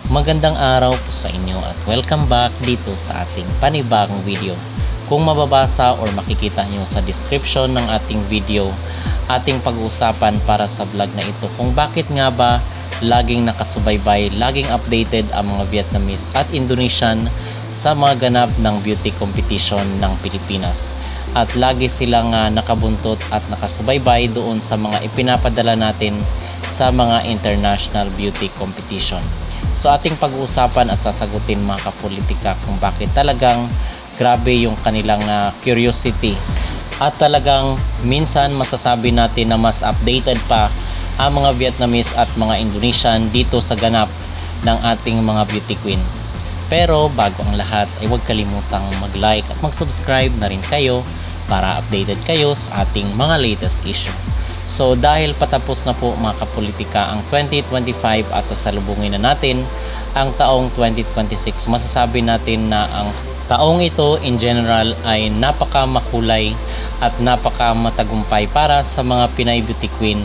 Magandang araw po sa inyo at welcome back dito sa ating panibagong video. Kung mababasa or makikita nyo sa description ng ating video, ating pag-uusapan para sa vlog na ito kung bakit nga ba laging nakasubaybay, laging updated ang mga Vietnamese at Indonesian sa mga ganap ng beauty competition ng Pilipinas. At lagi silang nakabuntot at nakasubaybay doon sa mga ipinapadala natin sa mga international beauty competition. So ating pag-uusapan at sasagutin mga kapolitika kung bakit talagang grabe yung kanilang curiosity at talagang minsan masasabi natin na mas updated pa ang mga Vietnamese at mga Indonesian dito sa ganap ng ating mga beauty queen. Pero bago ang lahat ay huwag kalimutang mag-like at mag-subscribe na rin kayo para updated kayo sa ating mga latest issue. So dahil patapos na po mga kapolitika ang 2025 at sasalubungin na natin ang taong 2026, masasabi natin na ang taong ito in general ay napaka-makulay at napaka-matagumpay para sa mga Pinay Beauty Queen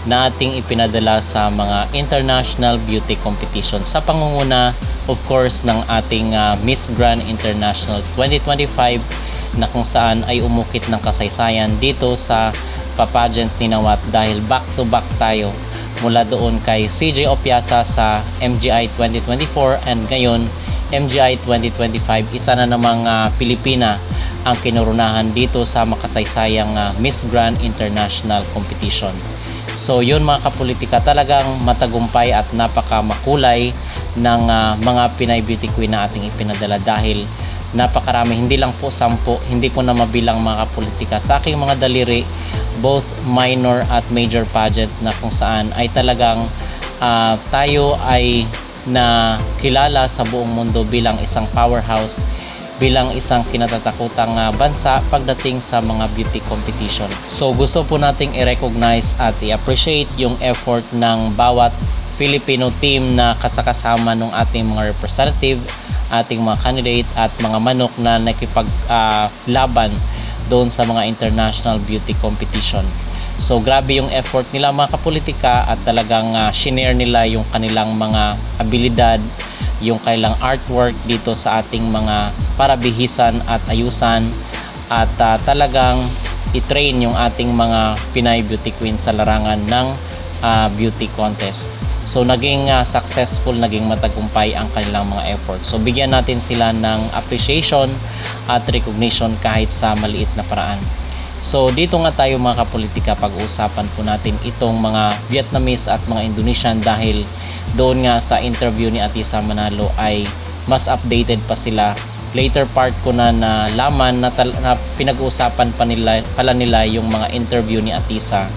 na ating ipinadala sa mga international beauty competition sa pangunguna of course ng ating Miss Grand International 2025 na kung saan ay umukit ng kasaysayan dito sa pageant ni Nawat dahil back to back tayo mula doon kay CJ Opiasa sa MGI 2024 and ngayon MGI 2025 isa na namang Pilipina ang kinurunahan dito sa makasaysayang Miss Grand International Competition. So yun mga kapolitika, talagang matagumpay at napakamakulay ng mga Pinay Beauty Queen na ating ipinadala dahil napakarami, hindi lang po 10, hindi ko na mabilang mga kapolitika sa aking mga daliri, both minor at major pageant na kung saan ay talagang tayo ay na kilala sa buong mundo bilang isang powerhouse, bilang isang kinatatakutang bansa pagdating sa mga beauty competition. So gusto po nating i-recognize at i-appreciate yung effort ng bawat Filipino team na kasakasama ng ating mga representative, ating mga candidate at mga manok na nakipaglaban doon sa mga international beauty competition. So grabe yung effort nila mga kapolitika at talagang shinare nila yung kanilang mga abilidad, yung kailang artwork dito sa ating mga parabihisan at ayusan at talagang i-train yung ating mga Pinay Beauty Queen sa larangan ng beauty contest. So naging successful, naging matagumpay ang kanilang mga effort. So bigyan natin sila ng appreciation at recognition kahit sa maliit na paraan. So dito nga tayo mga kapolitika, pag-uusapan po natin itong mga Vietnamese at mga Indonesian dahil doon nga sa interview ni Atisa Manalo ay mas updated pa sila. Later part ko na nalaman na pinag-uusapan pala nila yung mga interview ni Atisa.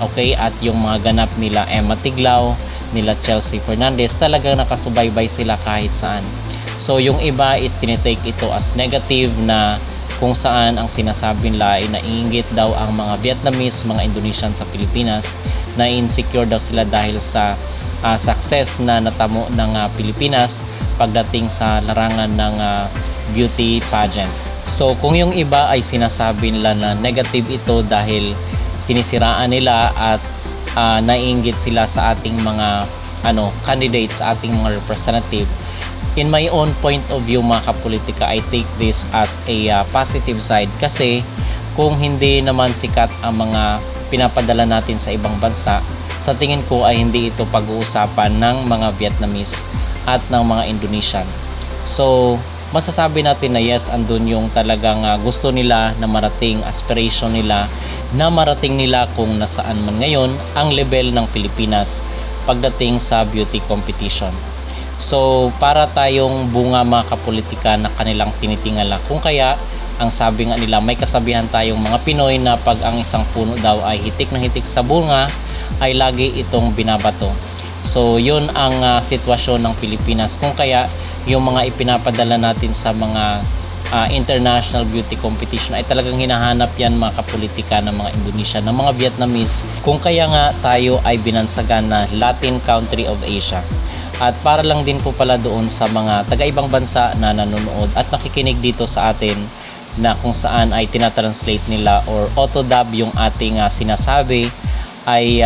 Okay, at yung mga ganap nila Emma Tiglao, nila Chelsea Fernandez, talagang nakasubaybay sila kahit saan. So yung iba is tinitake ito as negative na kung saan ang sinasabi nila ay naiinggit daw ang mga Vietnamese, mga Indonesian sa Pilipinas, na insecure daw sila dahil sa success na natamo ng Pilipinas pagdating sa larangan ng beauty pageant. So kung yung iba ay sinasabi nila na negative ito dahil sinisiraan nila at naiinggit sila sa ating mga candidates, sa ating mga representative, in my own point of view mga kapolitika, I take this as a positive side kasi kung hindi naman sikat ang mga pinapadala natin sa ibang bansa, sa tingin ko ay hindi ito pag-uusapan ng mga Vietnamese at ng mga Indonesian. So masasabi natin na yes, andun yung talagang gusto nila na marating, aspiration nila na marating nila kung nasaan man ngayon ang level ng Pilipinas pagdating sa beauty competition. So para tayong bunga mga kapolitika na kanilang tinitingala, kung kaya ang sabi nga nila, may kasabihan tayong mga Pinoy na pag ang isang puno daw ay hitik na hitik sa bunga ay lagi itong binabato. So yun ang sitwasyon ng Pilipinas, kung kaya yung mga ipinapadala natin sa mga international beauty competition ay talagang hinahanap yan mga kapolitika ng mga Indonesian, ng mga Vietnamese, kung kaya nga tayo ay binansagan na Latin country of Asia. At para lang din po pala doon sa mga taga-ibang bansa na nanonood at nakikinig dito sa atin na kung saan ay tinatranslate nila or auto-dub yung ating sinasabi ay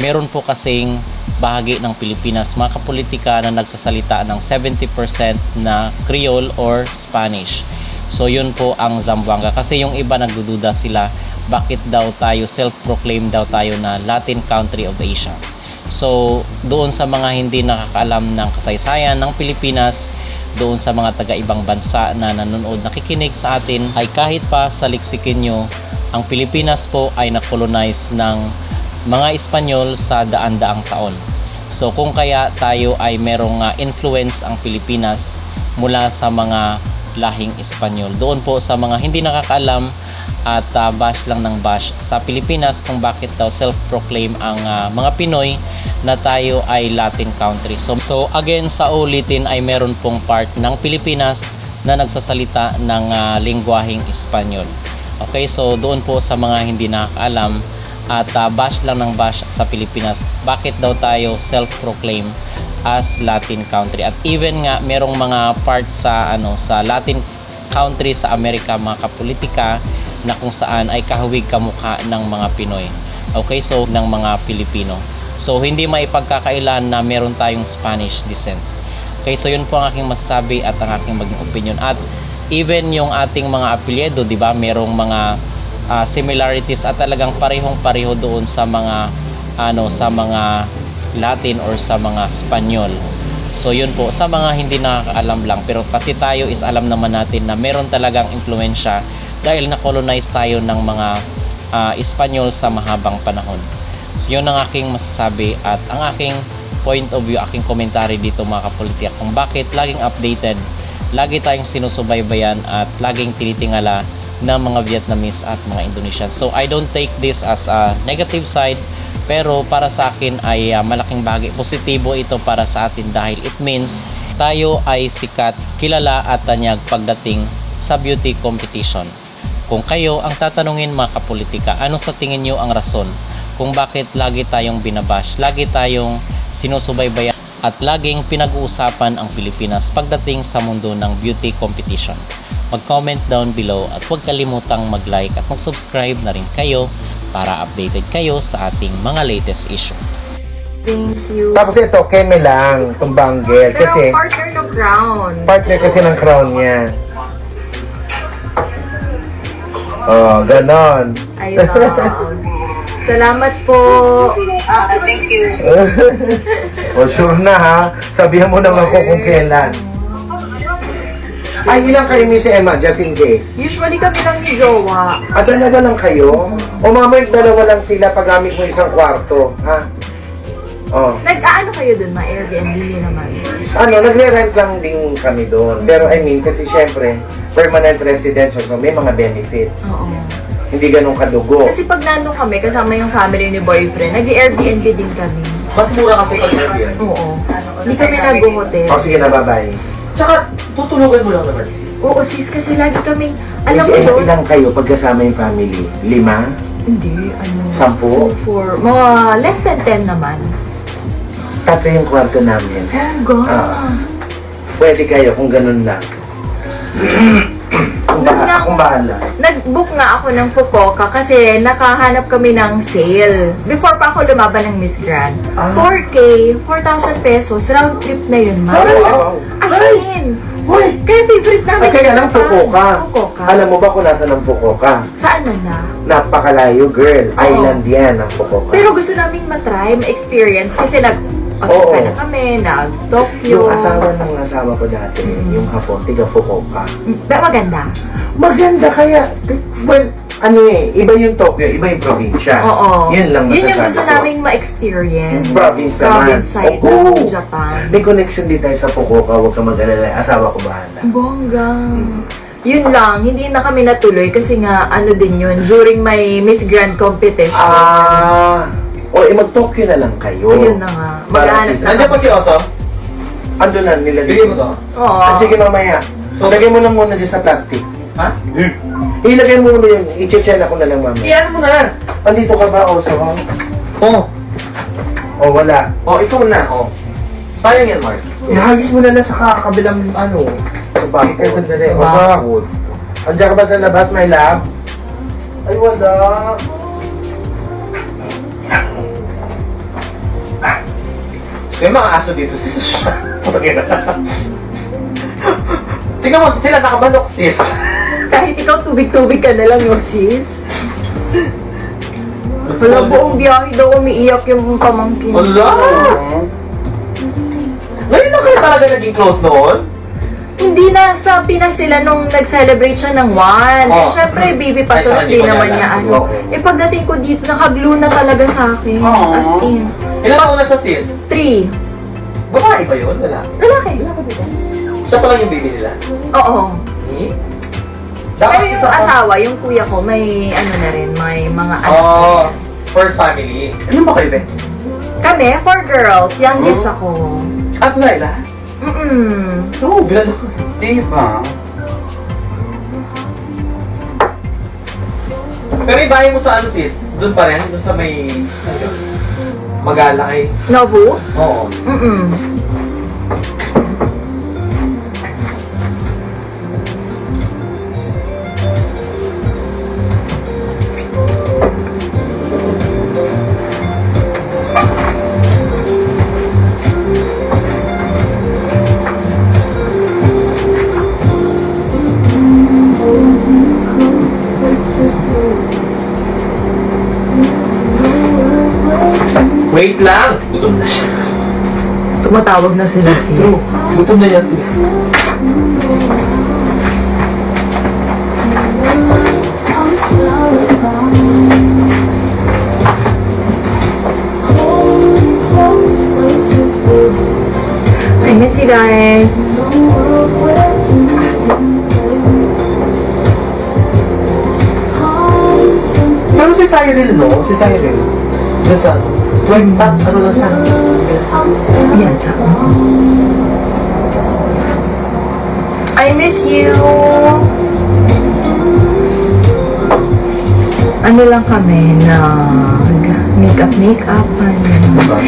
meron po kasing bahagi ng Pilipinas, mga kapolitika na nagsasalita ng 70% na Creole or Spanish. So yun po ang Zamboanga, kasi yung iba nagdududa sila bakit daw tayo self-proclaim daw tayo na Latin country of Asia. So doon sa mga hindi nakakaalam ng kasaysayan ng Pilipinas, doon sa mga taga-ibang bansa na nanonood, nakikinig sa atin, ay kahit pa sa leksikin nyo, ang Pilipinas po ay nakolonize ng mga Espanyol sa daan-daang taon. So kung kaya tayo ay merong influence ang Pilipinas mula sa mga lahing Espanyol. Doon po sa mga hindi nakakaalam at bash lang ng bash sa Pilipinas kung bakit daw self-proclaim ang mga Pinoy na tayo ay Latin country. So again, sa ulitin ay meron pong part ng Pilipinas na nagsasalita ng lingwaheng Espanyol. Okay, so doon po sa mga hindi nakakaalam at bash lang ng bash sa Pilipinas, bakit daw tayo self-proclaim as Latin country. At even nga merong mga part sa sa Latin country sa Amerika, mga kapolitika, na kung saan ay kahawig kamukha ng mga Pinoy. Okay, so ng mga Pilipino. So hindi maipagkakailan na meron tayong Spanish descent. Okay, so yun po ang aking masasabi at ang aking maging opinion. At even yung ating mga apelyido, di ba, merong mga similarities at talagang parehong-pareho doon sa mga sa mga Latin or sa mga Spanyol. So yun po, sa mga hindi nakakaalam lang, pero kasi tayo is alam naman natin na meron talagang impluensya dahil na-colonize tayo ng mga Espanyol sa mahabang panahon. So yun ang aking masasabi at ang aking point of view, aking komentary dito mga kapolitika, kung bakit laging updated, lagi tayong sinusubaybayan at laging tinitingala ng mga Vietnamese at mga Indonesian. So I don't take this as a negative side, pero para sa akin ay malaking bahagi positibo ito para sa atin dahil it means tayo ay sikat, kilala at tanyag pagdating sa beauty competition. Kung kayo ang tatanungin mga kapolitika, ano sa tingin nyo ang rason kung bakit lagi tayong binabash, lagi tayong sinusubaybayan at laging pinag-uusapan ang Pilipinas pagdating sa mundo ng beauty competition? Mag-comment down below at huwag kalimutang mag-like at mag-subscribe na rin kayo para updated kayo sa ating mga latest issue. Thank you. Tapos ito, Keme lang, itong banggel. Pero Kasi, partner ng crown. partner kasi ng crown niya. Oh, ganon. I love. Salamat po. Thank you. Oh, sure na ha. Sabihan mo naman ako kung kailan. Ay, ilang kayo ni si Emma, just in case? Usually kami lang ni Jowa. Dalawa lang kayo? O mamay, dalawa lang sila pag gamit mo isang kwarto, ha? Oh. Nag-aano kayo dun, ma-Airbnb naman? Nagre-rent lang din kami doon. Pero I mean, kasi syempre, permanent residential, so may mga benefits. Oo. Hindi ganun kadugo. Kasi pag nandun kami, kasama yung family ni boyfriend, nag-Airbnb din kami. Mas mura kasi pag Airbnb. Oo. Hindi kami nag-hotel. O sige na, bye-bye. Tsaka, tutulugan mo lang naman, sis. Oo, sis, kasi lagi kaming, alam mo Kasi doon? ilang kayo pagkasama yung family? 5? Hindi, 10? 2, 4, mga less than 10 naman. 3 yung kwarto namin. Oh, God. Pwede kayo kung ganun lang. Akong bahala. Nag-book nga ako ng Fukuoka kasi nakahanap kami ng sale. Before pa ako lumaban ng Miss Grand. 4K, 4,000 pesos, round trip na yun, ma. Wow! As in, Hoy! kaya favorite namin Kaya yung lang Japan. Fukuoka. Fukuoka. Alam mo ba kung nasa ng Fukuoka? Saan man na? Napakalayo, girl. Oo. Island yan ang Fukuoka. Pero gusto naming matry, ma-experience kasi Oo. nag-Osaka na kami, nag-Tokyo. Yung asawa ng asawa ko dati, yung hapon, tiga Fukuoka. Maganda. Maganda kaya, well, iba yung Tokyo, iba yung probinsya. Oo. Yun lang Yun yung masasabi gusto ko. naming ma-experience. Province naman. Province side Oo. ng Japan. May connection din tayo sa Fukuoka, huwag ka mag-alala. Asawa ko bahala. Bongga. Yun lang, hindi na kami natuloy kasi nga ano din yun, during my Miss Grand competition. Mag-Tokyo na lang kayo. Ayun na nga. Maghahanap na Nandiyan pa si Oso? Ando na, nilagay Bigay mo to. Oo. Sige mamaya. So- Lagay mo lang muna dyan sa plastic. Ha? Ilagay mo muna yun. I-check ako na lang mamaya. Iyan mo na. Andito ka ba, Oso? Oo. O, wala. Oh, ikaw na. Oh. Sayang yan, Mars. Ihagis mo na lang sa kabilang sa bakit. Sandali. Sa Bakit? Andiyan ka ba sa labas, my love? Ay, wala. May mga aso dito, sis. Putangin na. Tingnan mo, sila nakabalok, sis. Kahit ikaw tubig-tubig ka na lang, no, sis? Wala, buong biyahe daw umiiyak yung pamangkin. Wala! Ngayon lang kayo talaga naging close noon? Hindi na sa Pinas sila nung nag-celebrate siya ng 1. Oh. Eh, syempre, baby pa Ay, siya, saka hindi hindi pa naman niya niya alam. ano. Eh, pagdating ko dito, nakaglu na talaga sa akin. Aww. As in. Ilan taon na siya, sis? 3. Babae ba yun? Wala. Lalaki. Siya pa lang yung baby nila. Oo. Eh? Pero yung isa pa- asawa, yung kuya ko, may ano na rin, may mga anak. Oh, first family. Ano ba kayo, Ben? Kami, 4 girls, youngest ako. At Laila? Oo, bilang ako. Diba? Pero ibahin mo sa ano, sis? Doon pa rin? Doon sa may... Magalakay? Nobu? Oo. Wait lang! Gutom na siya. Tumatawag na sila, sis. Gutom na yan, sis. I miss you guys. Pero si Cyril, no? Si Cyril. Doon sa... ano lang siya? Yata. I miss you. Ano lang kami, makeup.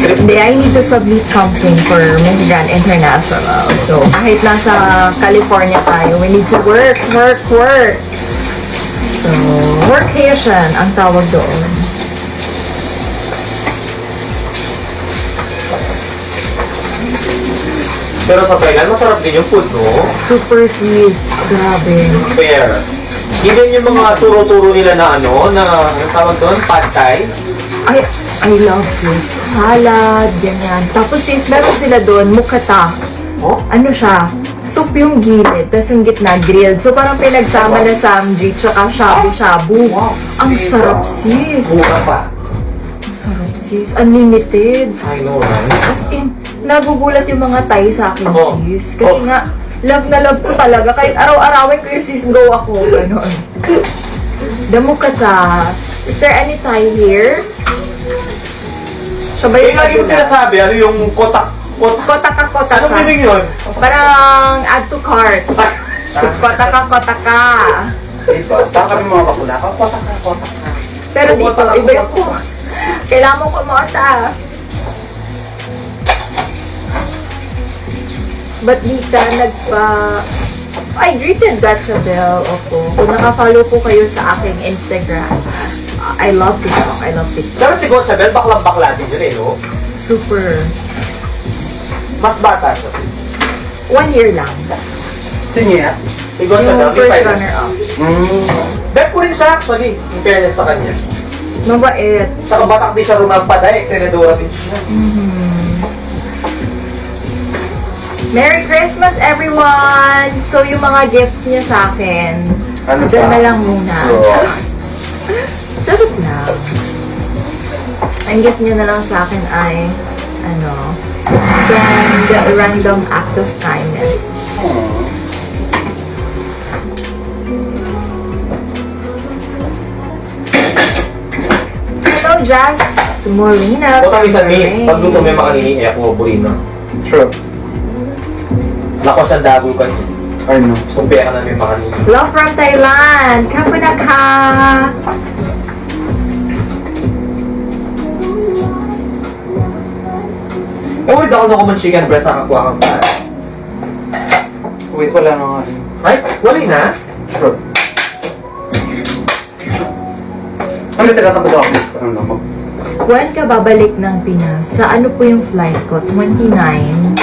Hindi, I need to submit something for Miss Grand International. So, kahit nasa California tayo, we need to work. So, workation ang tawag doon. Pero sa Thailand, masarap din yung food, no? Super sis. Grabe. Fair. Even yung mga turo-turo nila na ano, na yung tawag doon, pad thai. I love sis. Salad, ganyan. Tapos sis, meron sila doon, mukata. Oh? Ano siya? Soup yung gilid, tapos yung gitna grilled. So parang pinagsama na samji, tsaka shabu-shabu. Ang sarap sis. Mura pa. Ang sarap sis. Unlimited. I know, right? As in, nagugulat yung mga Thai sa akin Oh. sis. Kasi Oh. nga, love na love ko talaga. Kahit araw-arawin ko yung sis, go ako. Ganon. The mukata. Is there any Thai here? Siya ba Eh, yung lagi mo nagulat? sinasabi, ano yung kotak? Kotaka. Anong meaning yun? Parang add to cart. Kotaka. Diba? Baka kami mga bakula. Kotak ka. Pero dito, iba yung po. Kailangan mo kumota. Ba't di ka I greeted Gotcha Bell. Opo. Kung nakafollow po kayo sa aking Instagram, I love TikTok. Pero si Gotchabel, baklang-bakla din yun eh, no? Super. Mas bata siya. 1 year lang. Sinya? Si Yung Gotchabel, may first finance. runner-up. Bet ko rin siya actually, in fairness sa kanya. Mabait. Saka batak di siya rumampad, senadora din siya. Merry Christmas, everyone! So, yung mga gift niya sa akin, Ano dyan ba? na lang muna. Oo. Charot lang. Ang gift niya na lang sa akin ay, send a random act of kindness. Hello, Jazz Molina. O tayo sa Rain. meat, pag luto may makanini, ako burino. True. Lakos ang dago ka niya. Ano? Sumpaya ka na may makanini. Love from Thailand. Kapunaka. Eh, wait ako na ko man chicken breast ang kakuha kang pa. Wait, wala na nga. Ay, wali na? True. Ano tinatakot ako? Ano naman? When ka babalik ng Pinas? Sa ano po yung flight ko? 29,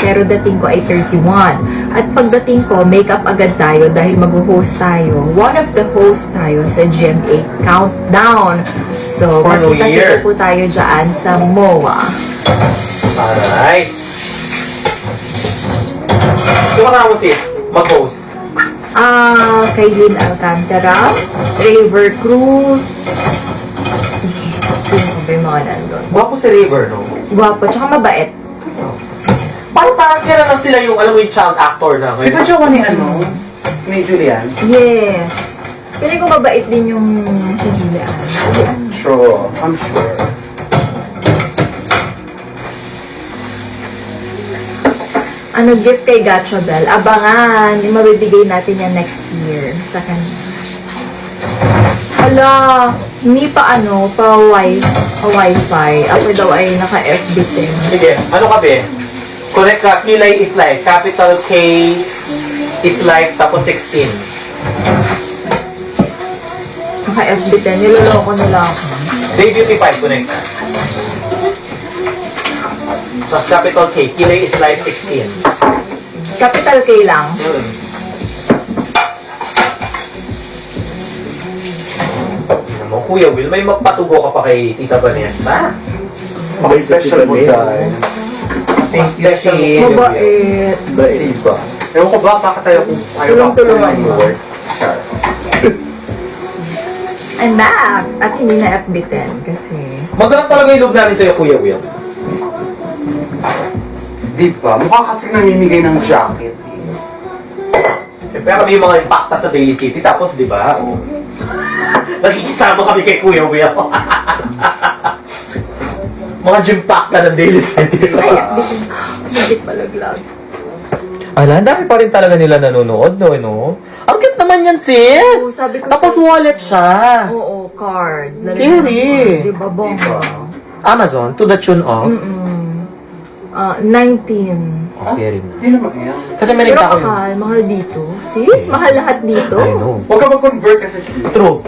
pero dating ko ay 31. At pagdating ko, make-up agad tayo dahil mag-host tayo. One of the hosts tayo sa GMA Countdown. So, For New makita-kita Year's. po tayo dyan sa MOA. Alright. So, kasama mo sis, mag-host. Kaylin Alcantara, Raver Cruz, sino ba yung mga nandun? Gwapo si River, no? Gwapo, tsaka mabait. Parang kaya lang sila yung, alam mo yung child actor na Di ba ngayon. siya ni ano? Ni Julian? Yes. Piling ko mabait din yung si Julian. True. I'm sure. Ano gift kay Gacha Bell? Abangan, yung mabibigay natin yan next year sa kanya. Hala, hindi pa wifi. Ako daw ay naka-FB din. Sige, ano ka be? Correct ka, Kilay is life. Capital K is life, tapos 16. Naka-FB din. Niloloko nila ako. Day Beauty 5, connect ka. Tapos capital K, Kilay is life 16. Capital K lang. Alam mo, Kuya Will, may magpatugo ka pa kay Tita Vanessa. May special mo tayo. Thank you, Shin. Mabait. Diba? Ewan ko ba, baka tayo kung ayaw Tulong-tulungan mo. Work. I'm back! At hindi na FB 10 kasi... Maganda talaga yung loob namin sa'yo, Kuya Will. Di ba? Mukha kasi namimigay ng jacket. Siyempre kami yung mga impacta sa Daily City, tapos di ba? Nagkikisama kami kay Kuya Will. Mga gympacta ng Daily City. Ay, FB 10. Magit malaglag. Ala, ang dami pa rin talaga nila nanonood, no? Ang cute naman yan, sis! Oo, sabi ko Tapos wallet siya. Oo, card. Carry. Diba, bongga? Amazon, to the tune of? 19. Carry na. Hindi naman yan. Kasi may Pero nagtako yun. mahal dito. Sis, mahal lahat dito. I know. Huwag ka mag-convert kasi True.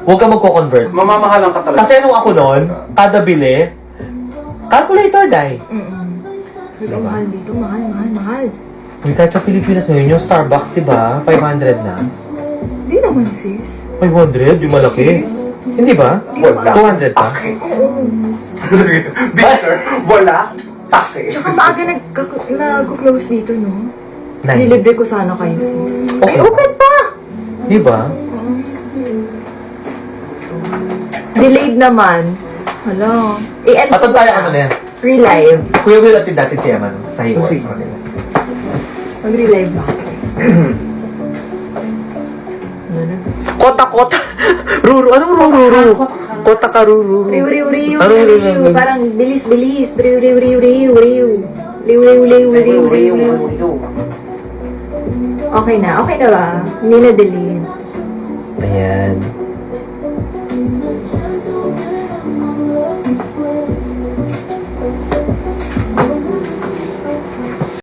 Huwag ka magko-convert. mamamahalan ka talaga. Kasi nung ako noon, kada bili, calculator die. Pero mahal dito. Mahal. Uy, kahit sa Pilipinas ngayon, yung Starbucks, di ba? 500 na. Di naman, sis. 500? Yung malaki. Hindi ba? Wala. 200 pa? Oo. Bitter. Wala. Take. Tsaka maaga nag-close dito, no? 9. Nilibre ko sana kayo, sis. Okay. Ay, open pa! Di ba? Delayed naman. Hala. I-end ko Patod tayo na. ano na yan. Relive. Kuya Will, atin dati si Eman sa hiwa. Sige. Mag-relive ba? Kota. Ruru. Anong ruru? Kota ka ruru. Riw. Ano, riw? Parang bilis. Riw. Okay na ba? Hindi na delete. Ayan.